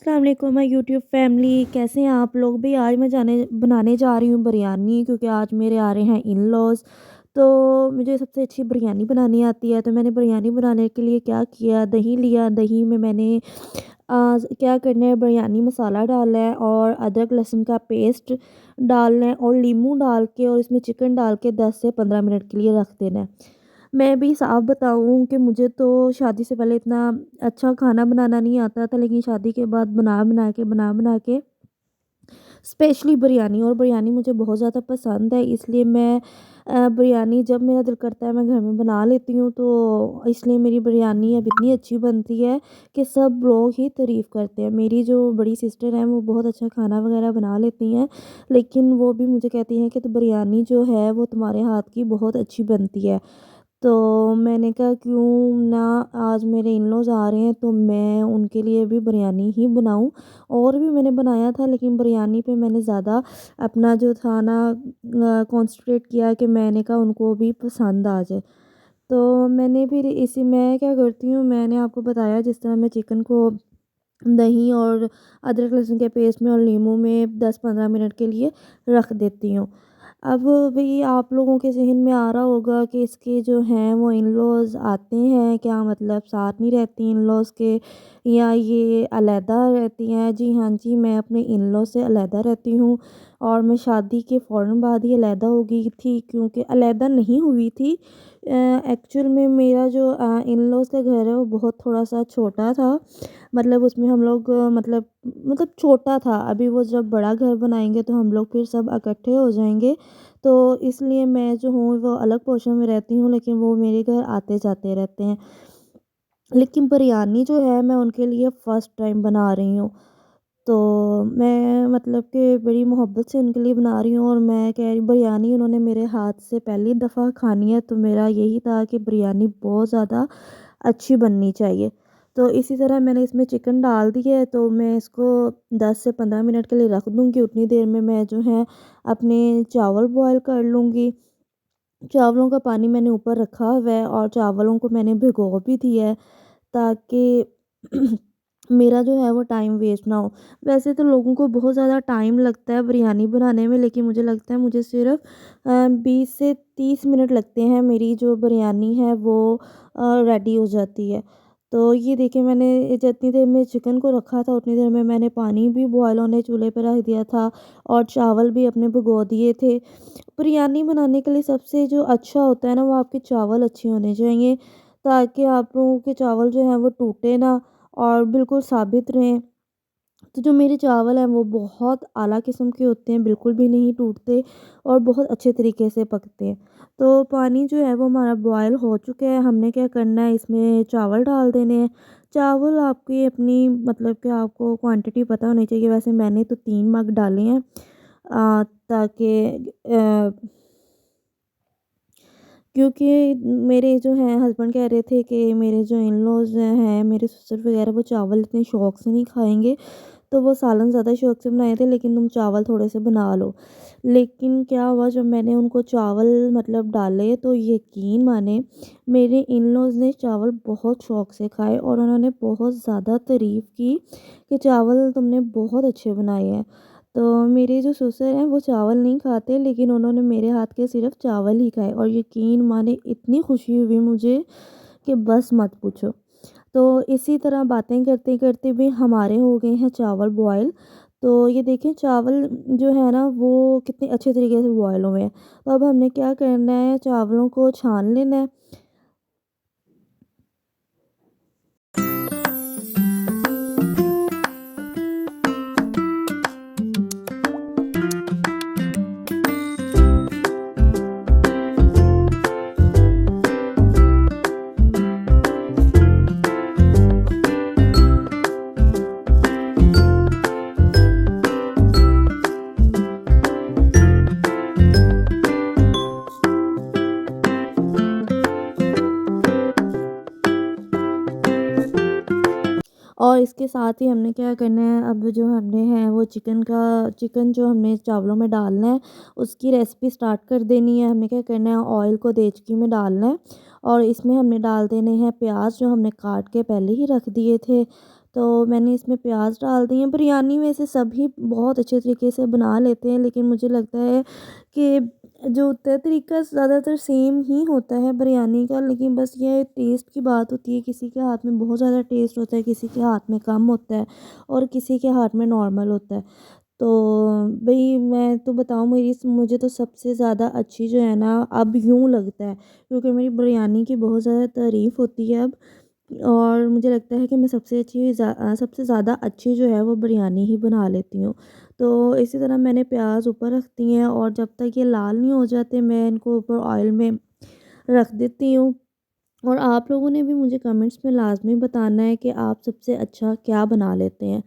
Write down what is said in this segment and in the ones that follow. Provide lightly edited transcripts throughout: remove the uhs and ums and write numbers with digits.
अस्सलाम वालेकुम my YouTube family, कैसे हैं आप लोग भी। आज मैं जाने बनाने जा रही हूँ बिरयानी, क्योंकि आज मेरे आ रहे हैं इन लॉज़। तो मुझे सबसे अच्छी बिरयानी बनानी आती है। तो मैंने बिरयानी बनाने के लिए क्या किया, दही लिया। दही में मैंने क्या करना है, बिरयानी मसाला डालना है और अदरक लहसुन का पेस्ट डालना है और लीमू डाल के और इसमें चिकन डाल के 10 से 15 मिनट के लिए रख देना है। मैं भी साफ बताऊँ कि मुझे तो शादी से पहले इतना अच्छा खाना बनाना नहीं आता था, लेकिन शादी के बाद बना बना के स्पेशली बिरयानी, और बिरयानी मुझे बहुत ज़्यादा पसंद है, इसलिए मैं बिरयानी जब मेरा दिल करता है मैं घर में बना लेती हूँ। तो इसलिए मेरी बिरयानी अब इतनी अच्छी बनती है कि सब लोग ही तारीफ़ करते हैं। मेरी जो बड़ी सिस्टर हैं वो बहुत अच्छा खाना वगैरह बना लेती हैं, लेकिन वो भी मुझे कहती हैं कि तो बिरयानी जो है वो तुम्हारे हाथ की बहुत अच्छी बनती है। तो मैंने कहा क्यों ना, आज मेरे इन-लॉज़ आ रहे हैं तो मैं उनके लिए भी बिरयानी ही बनाऊँ। और भी मैंने बनाया था, लेकिन बिरयानी पे मैंने ज़्यादा अपना जो था ना कॉन्संट्रेट किया कि मैंने कहा उनको भी पसंद आ जाए। तो मैंने फिर इसी मैं क्या करती हूँ, मैंने आपको बताया जिस तरह मैं चिकन को दही और अदरक लहसुन के पेस्ट में और नींबू में 10-15 मिनट के लिए रख देती हूँ। अब भई आप लोगों के ज़हन में आ रहा होगा कि इसके जो हैं वो इन-लॉज़ आते हैं क्या, मतलब साथ नहीं रहती इन-लॉज़ के, या ये अलहदा रहती हैं। जी हाँ जी, मैं अपने इन-लॉ से अलहदा रहती हूँ और मैं शादी के फ़ौरन बाद ही अलहदा हो गई थी, क्योंकि अलहदा नहीं हुई थी। एक्चुअल में मेरा जो इन-लॉज़ का घर है वो बहुत थोड़ा-सा छोटा था। मतलब उसमें हम लोग मतलब छोटा था। अभी वो जब बड़ा घर बनाएँगे तो हम लोग फिर सब इकट्ठे हो जाएँगे। तो इसलिए मैं जो हूँ वो अलग पोर्शन में रहती हूँ, लेकिन वो मेरे घर आते-जाते रहते हैं। लेकिन बिरयानी जो है मैं उनके लिए फ़र्स्ट टाइम बना रही हूँ। तो मैं मतलब कि बड़ी मोहब्बत से उनके लिए बना रही हूँ, और मैं कह रही बिरयानी उन्होंने मेरे हाथ से पहली दफ़ा खानी है, तो मेरा यही था कि बिरयानी बहुत ज़्यादा अच्छी बननी चाहिए। तो इसी तरह मैंने इसमें चिकन डाल दिया है, तो मैं इसको 10 से 15 मिनट के लिए रख दूँगी। उतनी देर में मैं जो है अपने चावल बॉयल कर लूँगी। चावलों का पानी मैंने ऊपर रखा हुआ है और चावलों को मैंने भिगो भी दिया है, ताकि मेरा जो है वो टाइम वेस्ट ना हो। वैसे तो लोगों को बहुत ज़्यादा टाइम लगता है बिरयानी बनाने में, लेकिन मुझे लगता है मुझे सिर्फ़ 20 से 30 मिनट लगते हैं, मेरी जो बिरयानी है वो रेडी हो जाती है। तो ये देखिए, मैंने जितनी देर में चिकन को रखा था उतनी देर में मैंने पानी भी बॉयल होने चूल्हे पे रख दिया था और चावल भी अपने भिगो दिए थे। बिरयानी बनाने के लिए सबसे जो अच्छा होता है ना, वो आपके चावल अच्छे होने चाहिए, ताकि आप लोगों के चावल जो हैं वो टूटे ना और बिल्कुल साबित रहें। तो जो मेरे चावल हैं वो बहुत आला किस्म के होते हैं, बिल्कुल भी नहीं टूटते और बहुत अच्छे तरीके से पकते हैं। तो पानी जो है वो हमारा बॉयल हो चुका है, हमने क्या करना है, इसमें चावल डाल देने हैं। चावल आपकी अपनी मतलब कि आपको क्वांटिटी पता होनी चाहिए। वैसे मैंने तो 3 मग डाले हैं, ताकि क्योंकि मेरे जो हैं हस्बैंड कह रहे थे कि मेरे जो इन-लॉज़ हैं, मेरे ससुर वग़ैरह, वो चावल इतने शौक से नहीं खाएँगे, तो वो सालन ज़्यादा शौक से बनाए थे, लेकिन तुम चावल थोड़े से बना लो। लेकिन क्या हुआ, जब मैंने उनको चावल मतलब डाले तो यकीन माने, मेरे इन-लॉज़ ने चावल बहुत शौक से खाए और उन्होंने बहुत ज़्यादा तारीफ़ की कि चावल तुमने बहुत अच्छे बनाए हैं। तो मेरे जो ससुर हैं वो चावल नहीं खाते, लेकिन उन्होंने मेरे हाथ के सिर्फ़ चावल ही खाए, और यकीन माने इतनी खुशी हुई मुझे कि बस मत पूछो। तो इसी तरह बातें करते-करते भी हमारे हो गए हैं चावल बॉयल। तो ये देखें, चावल जो है ना वो कितने अच्छे तरीके से बॉयल हुए हैं। तो अब हमने क्या करना है, चावलों को छान लेना है। और इसके साथ ही हमने क्या करना है, अब जो हमने है वो चिकन जो हमने चावलों में डालना है, उसकी रेसिपी स्टार्ट कर देनी है। हमें क्या करना है, ऑयल को देचकी में डालना है और इसमें हमने डाल देने हैं प्याज, जो हमने काट के पहले ही रख दिए थे। तो मैंने इसमें प्याज डाल दिए। बिरयानी वैसे सभी बहुत अच्छे तरीके से बना लेते हैं, लेकिन मुझे लगता है कि जो होता है तरीका ज़्यादातर सेम ही होता है बिरयानी का, लेकिन बस ये टेस्ट की बात होती है। किसी के हाथ में बहुत ज़्यादा टेस्ट होता है, किसी के हाथ में कम होता है और किसी के हाथ में नॉर्मल होता है। तो भई मैं तो बताऊँ, मेरी मुझे तो सबसे ज़्यादा अच्छी जो है ना अब यूँ लगता है, क्योंकि मेरी बिरयानी की बहुत ज़्यादा तारीफ़ होती है अब। और मुझे लगता है कि मैं सबसे ज़्यादा अच्छी जो है वो बिरयानी ही बना लेती हूँ। तो इसी तरह मैंने प्याज़ ऊपर रख दिए हैं और जब तक ये लाल नहीं हो जाते मैं इनको ऊपर ऑयल में रख देती हूँ। और आप लोगों ने भी मुझे कमेंट्स में लाज़मी बताना है कि आप सबसे अच्छा क्या बना लेते हैं।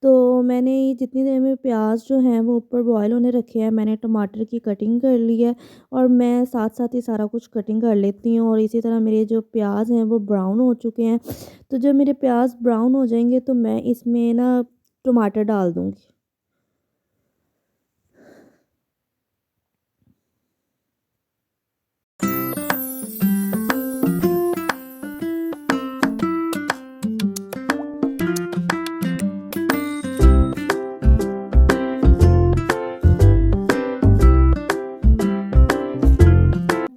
तो मैंने ये जितनी देर में प्याज जो हैं वो ऊपर बॉयल होने रखे हैं, मैंने टमाटर की कटिंग कर ली है और मैं साथ-साथ ही सारा कुछ कटिंग कर लेती हूँ। और इसी तरह मेरे जो प्याज हैं वो ब्राउन हो चुके हैं। तो जब मेरे प्याज ब्राउन हो जाएँगे तो मैं इसमें ना टमाटर डाल दूँगी।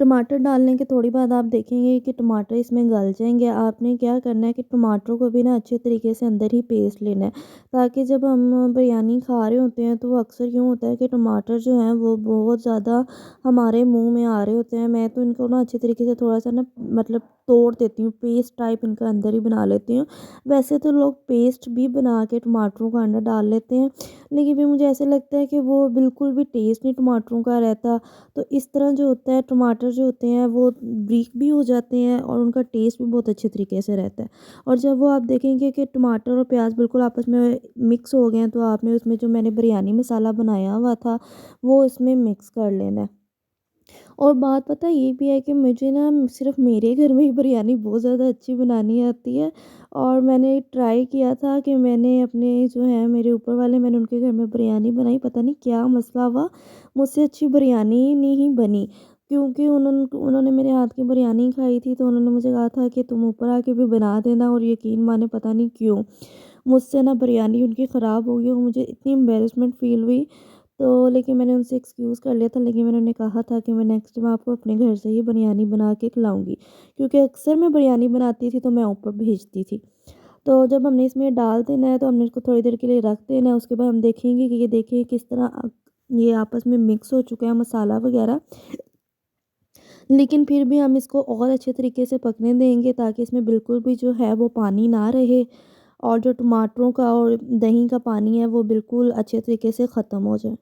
टमाटर डालने के थोड़ी बाद आप देखेंगे कि टमाटर इसमें गल जाएँगे। आपने क्या करना है कि टमाटरों को भी ना अच्छे तरीके से अंदर ही पीस लेना है, ताकि जब हम बिरयानी खा रहे होते हैं तो वो अक्सर यूँ होता है कि टमाटर जो हैं वो बहुत ज़्यादा हमारे मुँह में आ रहे होते हैं। मैं तो इनको ना अच्छे तरीके से थोड़ा-सा ना मतलब तोड़ देती हूँ, पेस्ट टाइप इनका अंदर ही बना लेती हूँ। वैसे तो लोग पेस्ट भी बना के टमाटरों का अंदर डाल लेते हैं, लेकिन फिर मुझे ऐसा लगता है कि वो बिल्कुल भी टेस्ट नहीं टमाटरों का रहता। तो इस तरह जो होता है टमाटर जो होते हैं वो ब्रीक भी हो जाते हैं और उनका टेस्ट भी बहुत अच्छे तरीके से रहता है। और जब वो आप देखेंगे कि टमाटर और प्याज बिल्कुल आपस में मिक्स हो गए हैं, तो आपने उसमें जो मैंने बिरयानी मसाला बनाया हुआ था वो इसमें मिक्स कर लेना है। और बात पता है ये भी है कि मुझे ना सिर्फ़ मेरे घर में ही बिरयानी बहुत ज़्यादा अच्छी बनानी आती है। और मैंने ट्राई किया था कि मैंने अपने जो है मेरे ऊपर वाले, मैंने उनके घर में बिरयानी बनाई, पता नहीं क्या मसला हुआ, मुझसे अच्छी बिरयानी ही नहीं बनी। क्योंकि उन्होंने मेरे हाथ की बिरयानी खाई थी, तो उन्होंने मुझे कहा था कि तुम ऊपर आके भी बना देना, और यकीन माने पता नहीं क्यों मुझसे ना बिरयानी उनकी ख़राब हो गई और मुझे इतनी एम्बैरेसमेंट फ़ील हुई। तो लेकिन मैंने उनसे एक्सक्यूज़ कर लिया था, लेकिन मैंने उन्हें कहा था कि मैं नेक्स्ट टाइम आपको अपने घर से ही बिरयानी बना के खिलाऊँगी, क्योंकि अक्सर मैं बिरयानी बनाती थी तो मैं ऊपर भेजती थी। तो जब हमने इसमें डाल देना है तो हमने इसको थोड़ी देर के लिए रख देना है, उसके बाद हम देखेंगे कि ये देखिए किस तरह ये आपस में मिक्स हो चुका है मसाला वग़ैरह। लेकिन फिर भी हम इसको और अच्छे तरीके से पकने देंगे, ताकि इसमें बिल्कुल भी जो है वो पानी ना रहे और जो टमाटरों का और दही का पानी है वो बिल्कुल अच्छे तरीके से ख़त्म हो जाए।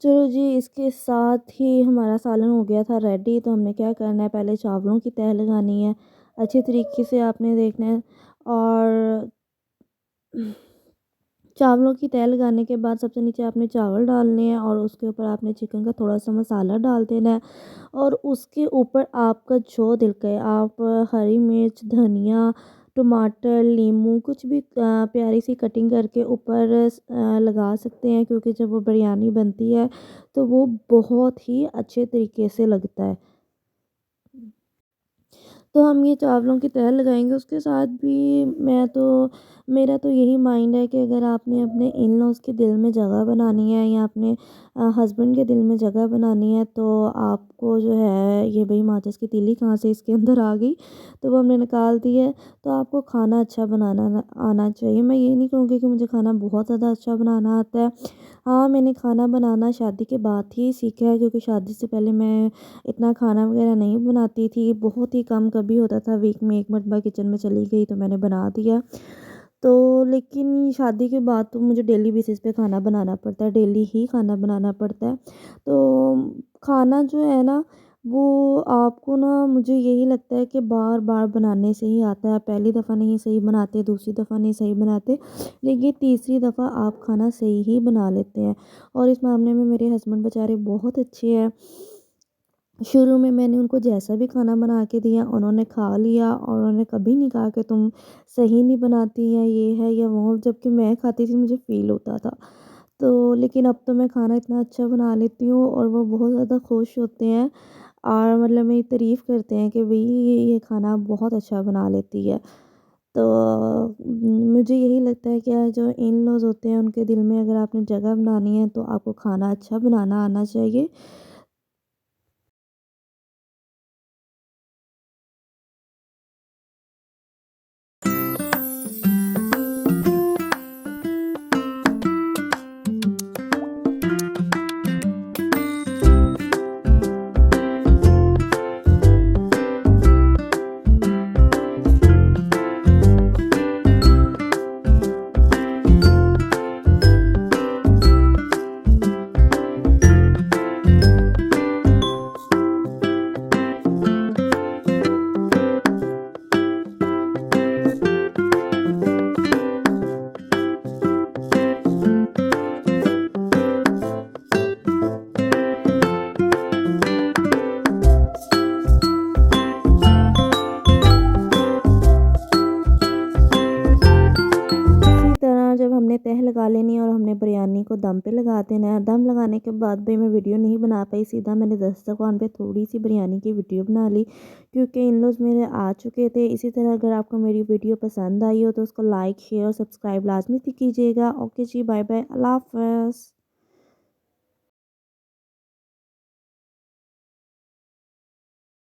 चलो जी, इसके साथ ही हमारा सालन हो गया था रेडी। तो हमने क्या करना है, पहले चावलों की तह लगानी है, अच्छे तरीके से आपने देखना है। और चावलों की तह लगाने के बाद सबसे नीचे आपने चावल डालने हैं और उसके ऊपर आपने चिकन का थोड़ा-सा मसाला डाल देना है। और उसके ऊपर आपका जो दिल करे आप हरी मिर्च, धनिया, टमाटर, नींबू कुछ भी प्यारी सी कटिंग करके ऊपर लगा सकते हैं, क्योंकि जब वो बिरयानी बनती है तो वो बहुत ही अच्छे तरीके से लगता है। तो हम ये चावलों की तह लगाएँगे, उसके साथ भी मेरा तो यही माइंड है कि अगर आपने अपने इन-लॉज़ के दिल में जगह बनानी है या अपने हस्बैंड के दिल में जगह बनानी है, तो आपको जो है ये भई माचिस की तीली कहाँ से इसके अंदर आ गई, तो वो हमने निकाल दी है। तो आपको खाना अच्छा बनाना आना चाहिए। मैं ये नहीं कहूँगी कि मुझे खाना बहुत ज़्यादा अच्छा बनाना आता है। हाँ, मैंने खाना बनाना शादी के बाद ही सीखा है, क्योंकि शादी से पहले मैं इतना खाना वगैरह नहीं बनाती थी, बहुत ही कम कभी होता था, वीक में 1 मरतबा किचन में चली गई तो मैंने बना दिया। तो लेकिन शादी के बाद तो मुझे डेली बेसिस पे खाना बनाना पड़ता है, डेली ही खाना बनाना पड़ता है। तो खाना जो है ना वो आपको ना मुझे यही लगता है कि बार-बार बनाने से ही आता है। पहली दफ़ा नहीं सही बनाते, दूसरी दफ़ा नहीं सही बनाते, लेकिन तीसरी दफ़ा आप खाना सही ही बना लेते हैं। और इस मामले में मेरे हस्बैंड बेचारे बहुत अच्छे हैं। शुरू में मैंने उनको जैसा भी खाना बना के दिया उन्होंने खा लिया और उन्होंने कभी नहीं कहा कि तुम सही नहीं बनाती या ये है या वो, जबकि मैं खाती थी मुझे फ़ील होता था। तो लेकिन अब तो मैं खाना इतना अच्छा बना लेती हूँ और वो बहुत ज़्यादा खुश होते हैं और मतलब मेरी तारीफ़ करते हैं कि भई ये खाना बहुत अच्छा बना लेती है। तो मुझे यही लगता है कि जो इन-लॉज़ होते हैं उनके दिल में अगर आपने जगह बनानी है तो आपको खाना अच्छा बनाना आना चाहिए। इसी तरह जब हमने तह लगा लेनी है और हमने बिरयानी को दम पे लगा देना है, दम लगाने के बाद भी मैं वीडियो नहीं बना पाई, सीधा मैंने दस्तरख़्वान पे थोड़ी-सी बिरयानी की वीडियो बना ली क्योंकि इन-लॉज़ मेरे आ चुके थे। इसी तरह अगर आपको मेरी वीडियो पसंद आई हो तो उसको लाइक, शेयर और सब्सक्राइब लाज़मी से कीजिएगा। ओके जी, बाय बाय, अल्लाह हाफ़िज़।